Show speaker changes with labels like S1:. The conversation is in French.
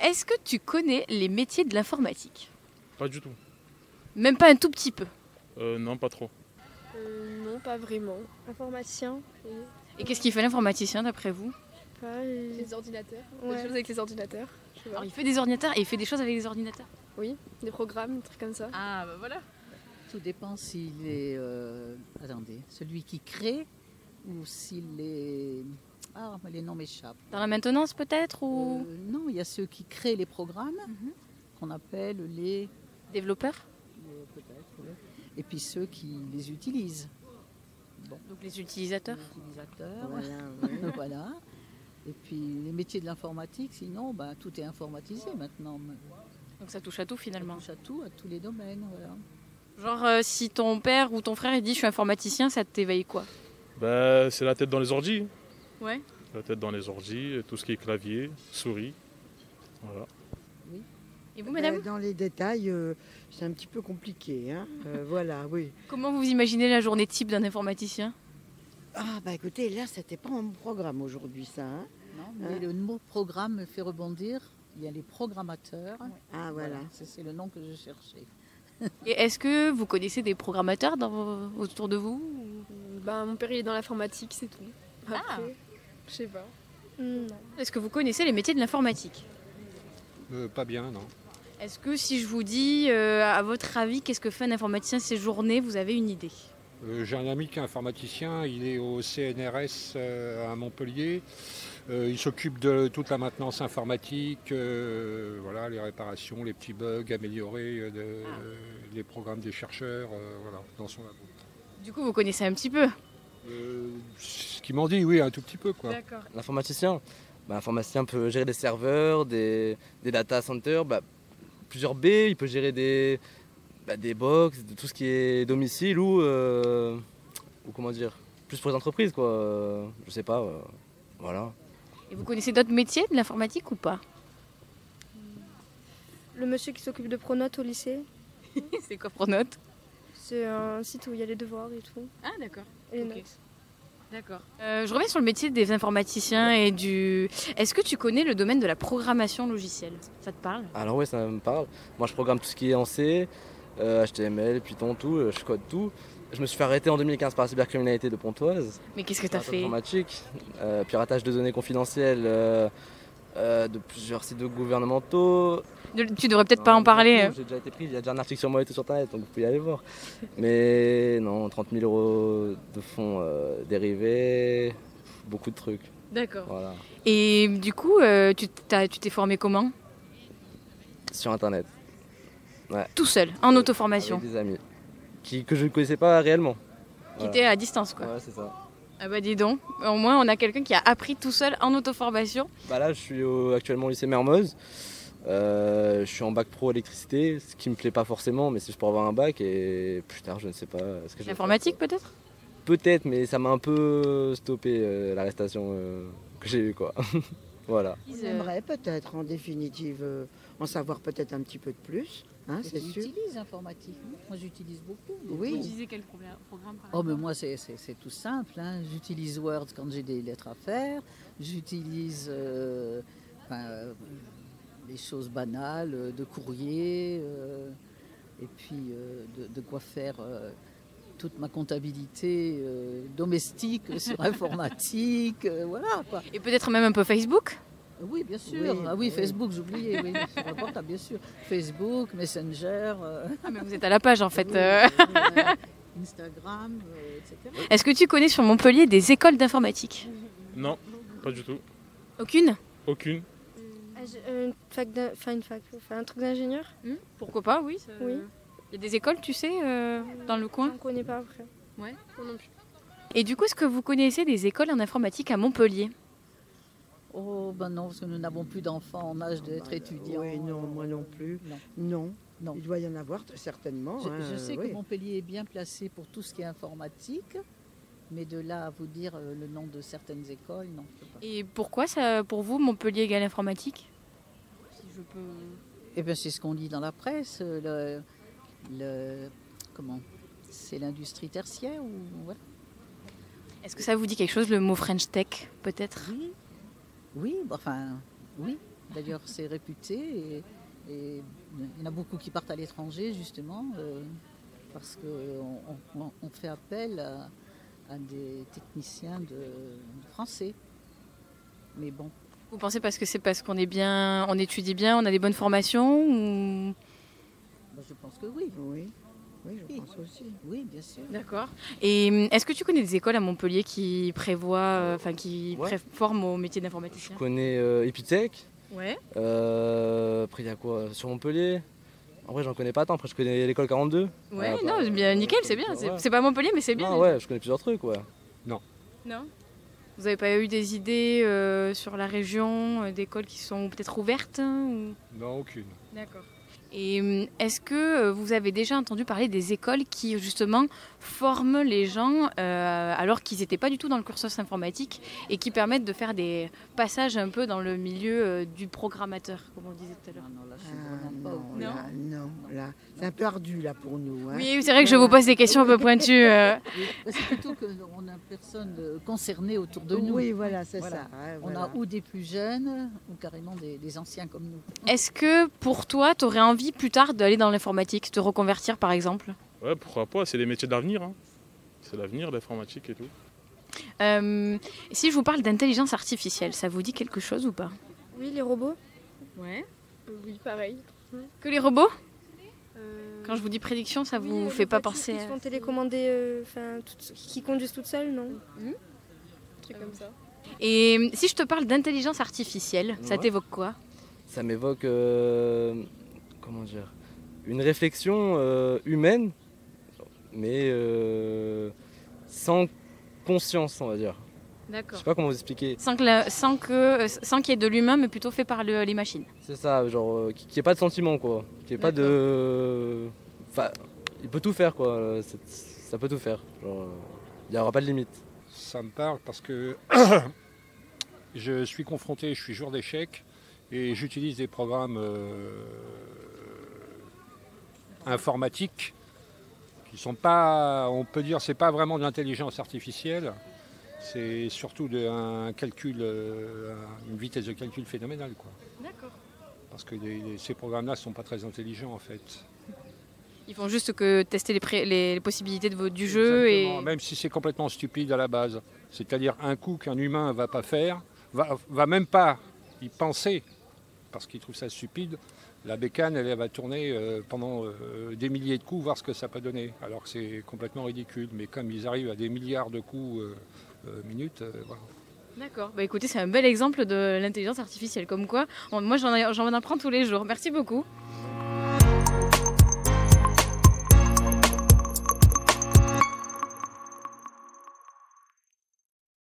S1: Est-ce que tu connais les métiers de l'informatique?
S2: Pas du tout.
S1: Même pas un tout petit peu.
S2: Non, pas trop.
S3: Non, pas vraiment. Informaticien.
S1: Et qu'est-ce qu'il fait l'informaticien d'après vous?
S3: Pas
S4: Les ordinateurs.
S3: Ouais.
S4: Des choses avec les ordinateurs. Je sais pas.
S1: Alors il fait des ordinateurs et il fait des choses avec les ordinateurs.
S4: Oui, des programmes, des trucs comme ça.
S1: Ah bah voilà.
S5: Tout dépend s'il est, attendez, celui qui crée ou s'il est... Ah, les noms m'échappent.
S1: Dans la maintenance peut-être ou
S5: Non, il y a ceux qui créent les programmes, qu'on appelle les...
S1: développeur?
S5: Peut-être, oui. Et puis ceux qui les utilisent. Bon.
S1: Donc les utilisateurs.
S5: Les utilisateurs,
S6: Voilà,
S5: voilà. Et puis les métiers de l'informatique, sinon, tout est informatisé maintenant.
S1: Donc ça touche à tout
S5: Ça
S1: finalement.
S5: touche à tout, à tous les domaines, voilà.
S1: Genre si ton père ou ton frère il dit je suis informaticien, ça t'éveille quoi?
S2: Bah, c'est la tête dans les ordis.
S1: Ouais.
S2: La tête dans les ordis, tout ce qui est clavier, souris. Voilà.
S1: Et vous madame?
S6: Dans les détails, c'est un petit peu compliqué. Hein. Voilà, oui.
S1: Comment vous imaginez la journée type d'un informaticien?
S6: Ah, écoutez, là, c'était pas un programme aujourd'hui, ça. Hein.
S5: Non, mais le mot programme me fait rebondir. Il y a les programmateurs.
S6: Ah, voilà.
S5: C'est le nom que je cherchais.
S1: Et est-ce que vous connaissez des programmateurs autour de vous?
S4: Mon père il est dans l'informatique, c'est tout. Après, je sais pas.
S3: Non.
S1: Est-ce que vous connaissez les métiers de l'informatique?
S7: Pas bien, non.
S1: Est-ce que si je vous dis, à votre avis, qu'est-ce que fait un informaticien ces journées, vous avez une idée?
S7: J'ai un ami qui est informaticien, il est au CNRS à Montpellier. Il s'occupe de toute la maintenance informatique, voilà, les réparations, les petits bugs, améliorer les programmes des chercheurs voilà, dans son labo.
S1: Du coup, vous connaissez un petit peu?
S7: Ce qu'ils m'ont dit, oui, un tout petit peu. Quoi.
S1: D'accord.
S8: L'informaticien, l'informaticien peut gérer des serveurs, des data centers, plusieurs baies, il peut gérer des box, tout ce qui est domicile ou comment dire, plus pour les entreprises quoi, je sais pas, voilà.
S1: Et vous connaissez d'autres métiers de l'informatique ou pas?
S3: Le monsieur qui s'occupe de Pronote au lycée,
S1: C'est quoi Pronote?
S3: c'est un site où il y a les devoirs et tout.
S1: Ah d'accord.
S3: Et les
S1: Ok.
S3: notes.
S1: D'accord. Je reviens sur le métier des informaticiens et du... Est-ce que tu connais le domaine de la programmation logicielle? Ça te parle?
S8: Alors ouais, ça me parle. Moi je programme tout ce qui est en C, HTML, Python, tout, je code tout. Je me suis fait arrêter en 2015 par la cybercriminalité de Pontoise.
S1: Mais qu'est-ce que tu as fait?
S8: Informatique, piratage de données confidentielles de plusieurs sites gouvernementaux.
S1: Tu devrais peut-être pas en parler.
S8: J'ai déjà été pris, il y a déjà un article sur moi et tout sur internet, donc vous pouvez y aller voir. Mais non, 30 000 € de fonds dérivés, beaucoup de trucs.
S1: D'accord.
S8: Voilà.
S1: Et du coup, tu t'es formé comment?
S8: Sur internet. Ouais.
S1: Tout seul, en auto-formation?
S8: Avec des amis que je ne connaissais pas réellement.
S1: Qui était à distance quoi?
S8: Ouais, c'est ça.
S1: Ah bah dis donc, au moins on a quelqu'un qui a appris tout seul en auto-formation.
S8: Là je suis actuellement au lycée Mermoz. Je suis en bac pro électricité, ce qui me plaît pas forcément, mais c'est juste pour avoir un bac et plus tard je ne sais pas ce que je vais
S1: L'informatique
S8: faire,
S1: peut-être?
S8: Peut-être, mais ça m'a un peu stoppé l'arrestation que j'ai eue quoi. Voilà.
S6: J'aimerais peut-être en définitive en savoir peut-être un petit peu de plus, hein, c'est sûr.
S5: J'utilise l'informatique. Moi, j'utilise beaucoup.
S6: Oui.
S1: Vous utilisez quel programme par
S5: Oh, mais
S1: exemple?
S5: moi, c'est tout simple. Hein. J'utilise Word quand j'ai des lettres à faire. J'utilise les choses banales de courrier. Et puis, de quoi faire toute ma comptabilité domestique sur informatique. Voilà, quoi.
S1: Et peut-être même un peu Facebook?
S5: Oui, bien sûr.
S6: Oui,
S5: Ah oui,
S6: oui.
S5: Facebook, j'oubliais. Oui, sur le portable, bien sûr. Facebook, Messenger.
S1: Ah mais vous êtes à la page en fait.
S5: Instagram, etc.
S1: Est-ce que tu connais sur Montpellier des écoles d'informatique?
S2: Non, pas du tout.
S1: Aucune?
S2: Aucune.
S3: Un truc d'ingénieur.
S1: Pourquoi pas, oui.
S3: Oui.
S1: Il y a des écoles, tu sais, dans le coin?
S3: On ne connaît pas après.
S1: Ouais.
S3: Moi non plus.
S1: Et du coup, est-ce que vous connaissez des écoles en informatique à Montpellier?
S5: Oh, ben non, parce que nous n'avons plus d'enfants en âge d'être étudiants.
S6: Oui, non, moi non plus.
S5: Non.
S6: Non.
S5: Non.
S6: Il doit y en avoir certainement.
S5: Je sais
S6: oui.
S5: que Montpellier est bien placé pour tout ce qui est informatique, mais de là à vous dire le nom de certaines écoles, non. Je peux pas.
S1: Et pourquoi ça, pour vous, Montpellier égale informatique? Si je peux...
S5: Eh bien, c'est ce qu'on lit dans la presse. Comment? C'est l'industrie tertiaire ou voilà.
S1: Est-ce que ça vous dit quelque chose, le mot French Tech, peut-être?
S5: Oui, oui, enfin, oui. D'ailleurs, c'est réputé et il y en a beaucoup qui partent à l'étranger, justement, parce qu'on fait appel à des techniciens de français. Mais bon.
S1: Vous pensez que c'est parce qu'on est bien, on étudie bien, on a des bonnes formations ou...
S5: Je pense que oui.
S6: Oui, je pense aussi.
S5: Oui, bien sûr.
S1: D'accord. Et est-ce que tu connais des écoles à Montpellier qui prévoient, forment au métier
S8: Je
S1: d'informaticien?
S8: connais Epitech.
S1: Ouais.
S8: Après, il y a quoi sur Montpellier? En vrai, j'en connais pas tant. Après, je connais l'école 42.
S1: Ouais, non, bien nickel, c'est bien.
S8: Ouais.
S1: C'est pas Montpellier, mais c'est bien.
S8: Non, ouais, je connais plusieurs trucs, ouais.
S1: Non. Vous n'avez pas eu des idées sur la région, d'écoles qui sont peut-être ouvertes ou...
S7: Non, aucune.
S1: D'accord. Et est-ce que vous avez déjà entendu parler des écoles qui justement forment les gens alors qu'ils n'étaient pas du tout dans le cursus informatique et qui permettent de faire des passages un peu dans le milieu du programmateur, comme on disait tout à l'heure?
S5: Non, là, je suis vraiment pas au courant.
S6: Là, c'est un peu ardu là pour nous. Hein.
S1: Oui, c'est vrai que je vous pose des questions un peu pointues.
S5: C'est plutôt qu'on n'a personne concerné autour de nous.
S6: Oui, voilà, c'est
S5: Voilà.
S6: ça. Hein,
S5: On a ou des plus jeunes ou carrément des anciens comme nous.
S1: Est-ce que pour toi, tu aurais envie plus tard d'aller dans l'informatique, te reconvertir par exemple?
S2: Ouais, pourquoi pas, c'est les métiers d'avenir. Hein. C'est l'avenir, l'informatique et tout.
S1: Si je vous parle d'intelligence artificielle, ça vous dit quelque chose ou pas?
S3: Oui, les robots.
S1: Ouais.
S4: Oui, pareil.
S1: Que les robots? Quand je vous dis prédiction, ça
S3: Oui,
S1: vous
S3: les
S1: fait pas
S3: voitures
S1: penser
S3: qui se
S1: à...
S3: font télécommander, qui conduisent toutes seules, non?
S4: Un truc comme ça.
S1: Et si je te parle d'intelligence artificielle, ça
S8: Ouais.
S1: t'évoque quoi?
S8: Ça m'évoque, comment dire, une réflexion humaine, mais sans conscience, on va dire. Je
S1: D'accord.
S8: sais pas comment vous expliquer.
S1: Sans qu'il y ait de l'humain, mais plutôt fait par les machines.
S8: C'est ça, genre, qu'il n'y ait pas de sentiment, quoi. Qu'il n'y ait pas de... Enfin, il peut tout faire, quoi. Ça peut tout faire. Genre, il n'y aura pas de limite.
S7: Ça me parle parce que je suis confronté, je suis joueur d'échecs et j'utilise des programmes informatiques qui sont pas, on peut dire, c'est pas vraiment de l'intelligence artificielle, c'est surtout un calcul, une vitesse de calcul phénoménale, quoi.
S1: D'accord.
S7: Parce que ces programmes-là ne sont pas très intelligents en fait.
S1: Ils font juste que tester les possibilités du jeu
S7: Exactement,
S1: et...
S7: même si c'est complètement stupide à la base. C'est-à-dire un coup qu'un humain va pas faire, va même pas y penser, parce qu'il trouve ça stupide. La bécane, elle va tourner pendant des milliers de coups, voir ce que ça peut donner. Alors que c'est complètement ridicule. Mais comme ils arrivent à des milliards de coups minutes, voilà.
S1: D'accord. Bah écoutez, c'est un bel exemple de l'intelligence artificielle. Comme quoi, moi j'en apprends tous les jours. Merci beaucoup.